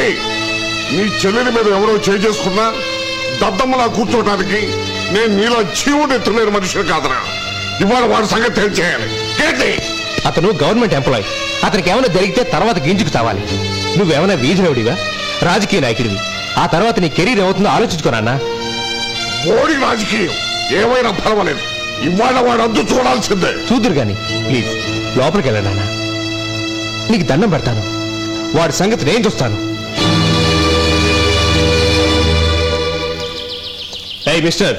రాజకీ నీ చెల్లెలి మీద ఎవరో చేసుకున్నా దద్దమ్మలా కూర్చోటానికి నేను నీలో జీవుడు ఎత్తులేని మనిషిని కాదరా. ఇవాళ వాడి సంగతి తెలియచేయాలి. అతను గవర్నమెంట్ ఎంప్లాయ్. అతనికి ఏమైనా జరిగితే తర్వాత గింజుకు తావాలి. నువ్వేమైనా వీధిరవుడివా, రాజకీయ నాయకుడివి? ఆ తర్వాత నీ కెరీర్ ఏమవుతుందో ఆలోచించుకోనా. ఓడి రాజకీయం ఏమైనా పర్వాలేదు, ఇవాళ వాడు అద్దు చూడాల్సిందే. చూదురు గాని ప్లీజ్ లోపలికి వెళ్ళనా. నీకు దండం పెడతాను, వాడి సంగతి నేను చూస్తాను. ఏయ్ మిస్టర్,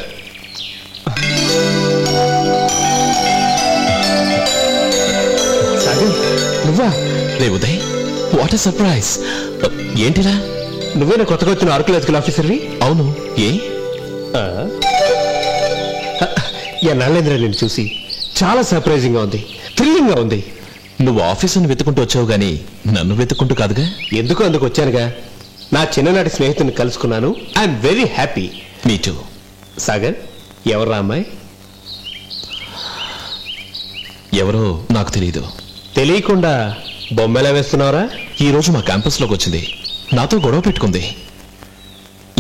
నువ్వా? రే ఉదయ్, వాట్ ఎ సర్ప్రైజ్. ఏంటిరా? నువ్వేనా కొత్తగా వచ్చిన ఆర్కియలాజికల్ ఆఫీసర్వి? అవును. ఏ నరేంద్ర నేను చూసి చాలా సర్ప్రైజింగ్ గా ఉంది, థ్రిల్లింగ్ గా ఉంది. నువ్వు ఆఫీసుని వెతుకుంటూ వచ్చావు గానీ నన్ను వెతుకుంటూ కాదుగా. ఎందుకు అందుకు వచ్చానుగా. నా చిన్ననాటి స్నేహితుని కలుసుకున్నాను. I'm very happy. Me too. Sagar, ఎవరా అమ్మాయి? ఎవరో నాకు తెలియదు. తెలియకుండా బొమ్మెలా వేస్తున్నావురా? ఈ రోజు మా క్యాంపస్ లోకి వచ్చింది, నాతో గొడవ పెట్టుకుంది.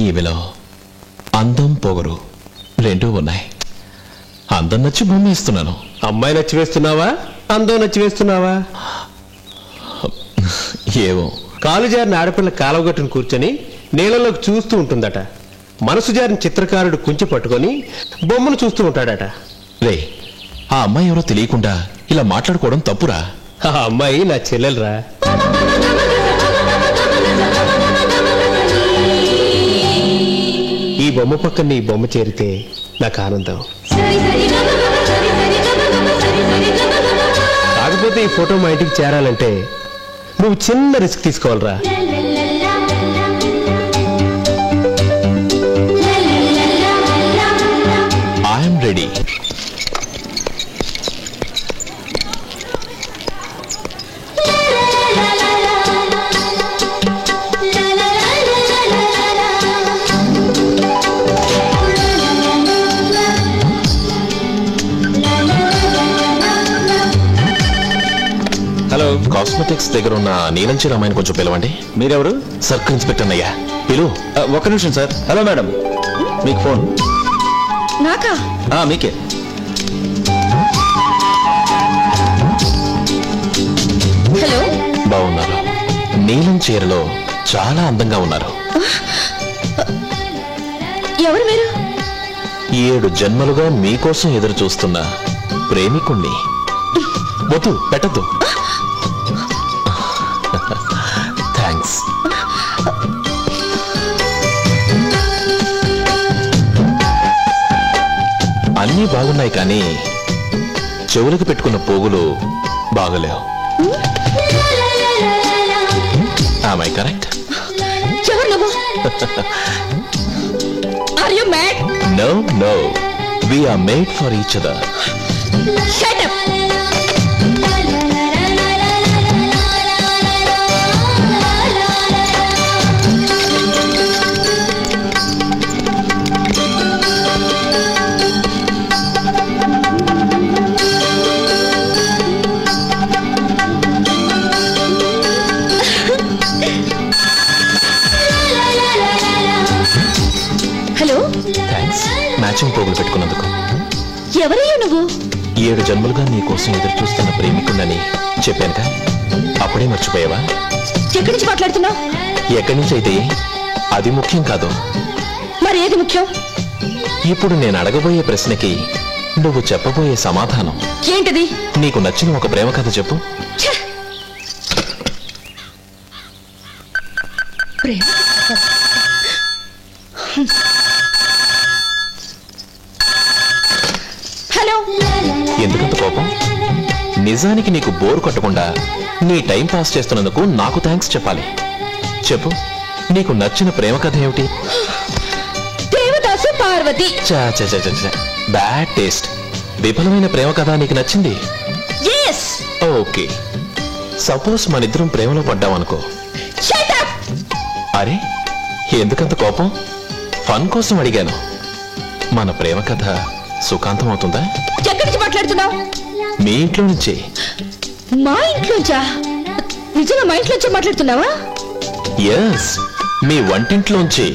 ఈమెలో అందం పొగరు రెండూ ఉన్నాయి. అందం నచ్చి బొమ్మ వేస్తున్నాను. అమ్మాయి నచ్చి వేస్తున్నావా, అందం నచ్చి వేస్తున్నావా? ఏవో. కాలు జారిన ఆడపిల్ల కాలవగట్టును కూర్చొని నీళ్ళలోకి చూస్తూ ఉంటుందట. మనసు జారిన చిత్రకారుడు కుంచి పట్టుకొని బొమ్మను చూస్తూ ఉంటాడట. రే, ఆ అమ్మాయి ఎవరో తెలియకుండా ఇలా మాట్లాడుకోవడం తప్పురా. ఆ అమ్మాయి నా చెల్లెలరా. ఈ బొమ్మ పక్కన నీ బొమ్మ చేరితే నాకు ఆనందం. కాకపోతే ఈ ఫోటో మా ఇంటికి చేరాలంటే నువ్వు చిన్న రిస్క్ తీసుకోవాలరా. I'm ready. హలో, కాస్మెటిక్స్ దగ్గర ఉన్న నీలంచి రామాయణ కొంచెం పిలవండి. మీరెవరు? సర్కిల్ ఇన్స్పెక్టర్ అయ్యా, పిలు. ఒక్క నిమిషం సార్. హలో మేడం, మీకు ఫోన్. నాకా? మీకే. హలో. బాగున్నారు. నీలం చీరలో చాలా అందంగా ఉన్నారు. ఎవరు మీరు? 7 జన్మలుగా మీకోసం ఎదురు చూస్తున్న ప్రేమికుణ్ణి. వద్దు, పెట్టద్దు. థ్యాంక్స్. అన్నీ బాగున్నాయి కానీ చెవులకు పెట్టుకున్న పోగులు బాగలేవు. Am I correct? ఎవరు నువ్వు? Are you mad? No, no. We are made for each other. Shut up. Hello. Thanks, matching పోగులు పెట్టుకున్నందుకు. ఎవరయ్యా నువ్వు? 7 జన్మలుగా నీ కోసం ఎదురు చూస్తున్న ప్రేమికుణ్ణని చెప్పానుగా, అప్పుడే మర్చిపోయావా? ఎక్కడి నుంచి మాట్లాడుతున్నావు? ఎక్కడి నుంచి అయితే అది ముఖ్యం కాదు. మరి ఏది ముఖ్యం? ఇప్పుడు నేను అడగబోయే ప్రశ్నకి నువ్వు చెప్పబోయే సమాధానం. ఏంటది? నీకు నచ్చిన ఒక ప్రేమ కథ చెప్పు. ప్రేమ? హలో. ఎందుకంత కోపం? నిజానికి నీకు బోర్ కొట్టకుండా నీ టైం పాస్ చేస్తున్నందుకు నాకు థ్యాంక్స్ చెప్పాలి. చెప్పు, నీకు నచ్చిన ప్రేమ కథ ఏమిటి? దేవదాసు పార్వతి. Bad taste. విఫలమైన ప్రేమ కథ నీకు నచ్చింది? ఓకే, సపోజ్ మనిద్దరం ప్రేమలో పడ్డామనుకో. అరే, ఎందుకంత కోపం? ఫన్ కోసం అడిగాను. మన ప్రేమ కథ సుఖాంతం అవుతుందా? ఎక్కడి నుంచి మాట్లాడుతున్నావు? మీ ఇంట్లో నుంచే. మా ఇంట్లోంచా? నిజంగా మా ఇంట్లోంచే మాట్లాడుతున్నావా? ఎస్, మీ వంటింట్లోంచి.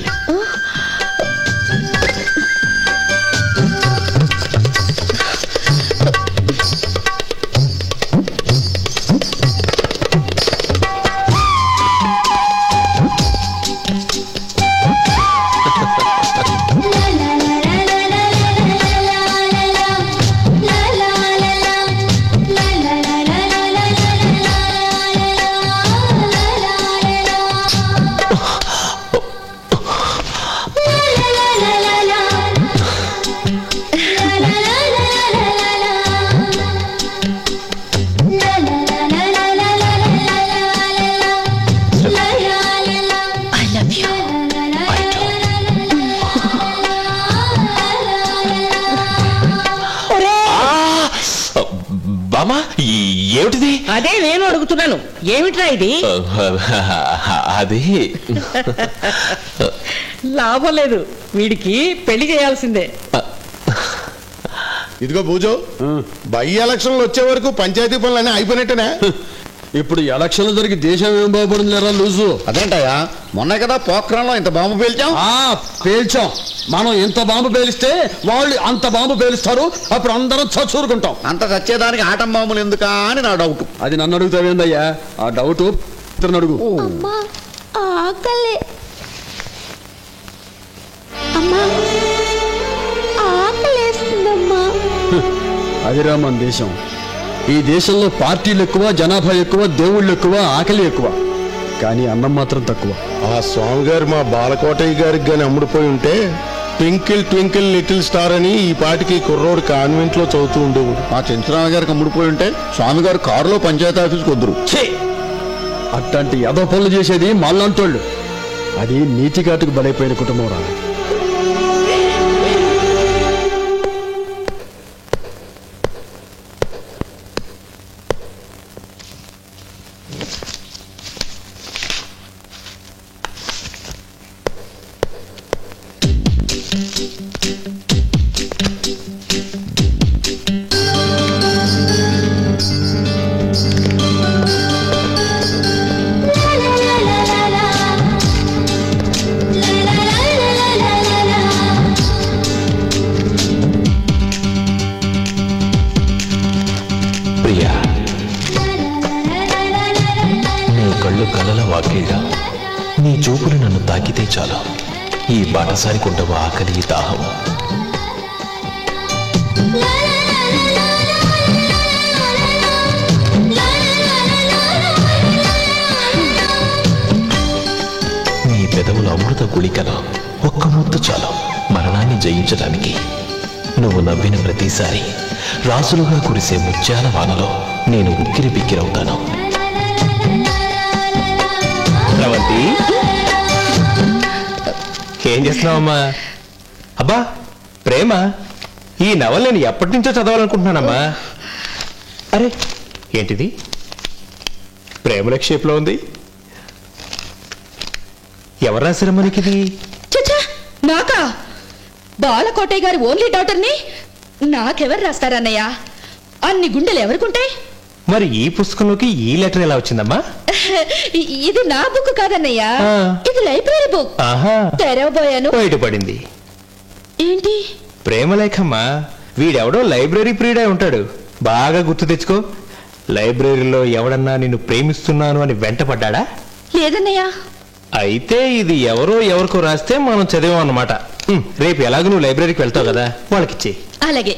బామా, ఏమిటిది? అదే నేను అడుగుతున్నాను, ఏమిట్రా ఇది? అది లాభం లేదు, వీడికి పెళ్లి చేయాల్సిందే. ఇదిగో బూజో, బై ఎలక్షన్లు వచ్చే వరకు పంచాయతీ పనులన్నీ అయిపోయినట్టేనా? ఇప్పుడు ఎలక్షన్లు జరిగి దేశం ఏం బాగుపడిందిరా లూజు. అదేంటయ్యా, మొన్న కదా పోఖ్రాన్లో ఇంత బాంబు పేల్చాం. పేల్చాం. మనం ఇంత బాంబు పేలిస్తే వాళ్ళు అంత బాంబు పేలుస్తారు. అప్పుడు అందరం చచ్చూరుకుంటాం. అంత చచ్చేదానికి ఆటం బాంబులు ఎందుకా అని నా డౌట్. అది నన్ను అడుగుతావేందయ్యా? ఆ డౌట్ ఇతరుని అడుగు. అమ్మా ఆకలి, అమ్మా ఆకలేస్తుందమ్మా. అదిరా మన దేశం. ఈ దేశంలో పార్టీలు ఎక్కువ, జనాభా ఎక్కువ, దేవుళ్ళు ఎక్కువ, ఆకలి ఎక్కువ, కానీ అన్నం మాత్రం తక్కువ. ఆ స్వామి గారు మా బాలకోటయ్య గారికి గాని అమ్ముడుపోయి ఉంటే ట్వింకిల్ ట్వింకిల్ లిటిల్ స్టార్ అని ఈ పాటికి కుర్రోడు కాన్వెంట్ లో చదువుతూ ఉండేవాడు. మా చెంచరామ గారికి అమ్ముడుపోయి ఉంటే స్వామి గారు కారులో పంచాయతీ ఆఫీస్కి వద్దురు. అట్లాంటి యదో పనులు చేసేది మళ్ళంటోళ్ళు. అది నీతిఘాటుకు బలైపోయిన కుటుంబం రా. కలల వాకేగా నీ చూపులు నన్ను తాకితే చాలు, ఈ బాటసారి కుండవ ఆకలి దాహం. నీ పెదవుల అమృత గుళికలో ఒక్క ముద్దు చాలు మరణాన్ని జయించడానికి. నువ్వు నవ్విన ప్రతిసారి రాసులుగా కురిసే ముత్యాల వానలో నేను ఉక్కిరి బిక్కిరవుతాను. ఏం చేస్తున్నావమ్మా? అబ్బా ప్రేమ, ఈ నవల నేను ఎప్పటి నుంచో చదవాలనుకుంటున్నానమ్మా. అరే ఏంటిది? ప్రేమ షేప్లో ఉంది. ఎవరు రాశారు మనకిది? చచ్చా, నాకా? బాలకోటయ్య గారి ఓన్లీ డాటర్ని నాకెవరు రాస్తారన్నయ్య? అన్ని గుండెలు ఎవరికుంటాయి? మరి ఈ పుస్తకంలోకి ఈ లెటర్ ఎలా వచ్చిందమ్మా? ఇది నా బుక్ కాదన్నయ్య, ఇది లైబ్రరీ బుక్. తెరవబోయాను, బయటపడింది. ఏంటి? ప్రేమలేఖమ్మా. వీడెవడో లైబ్రరీ ప్రియుడై ఉంటాడు. బాగా గుర్తు తెచ్చుకో. లైబ్రరీలో ఎవడన్నా నిన్ను ప్రేమిస్తున్నాను అని వెంటపడ్డా? లేదన్నయ్య. అయితే ఇది ఎవరికో రాస్తే మనం చదివాం అన్నమాట. రేపు ఎలాగో నువ్వు లైబ్రరీకి వెళ్తావు కదా, వాళ్ళకిచ్చే. అలాగే.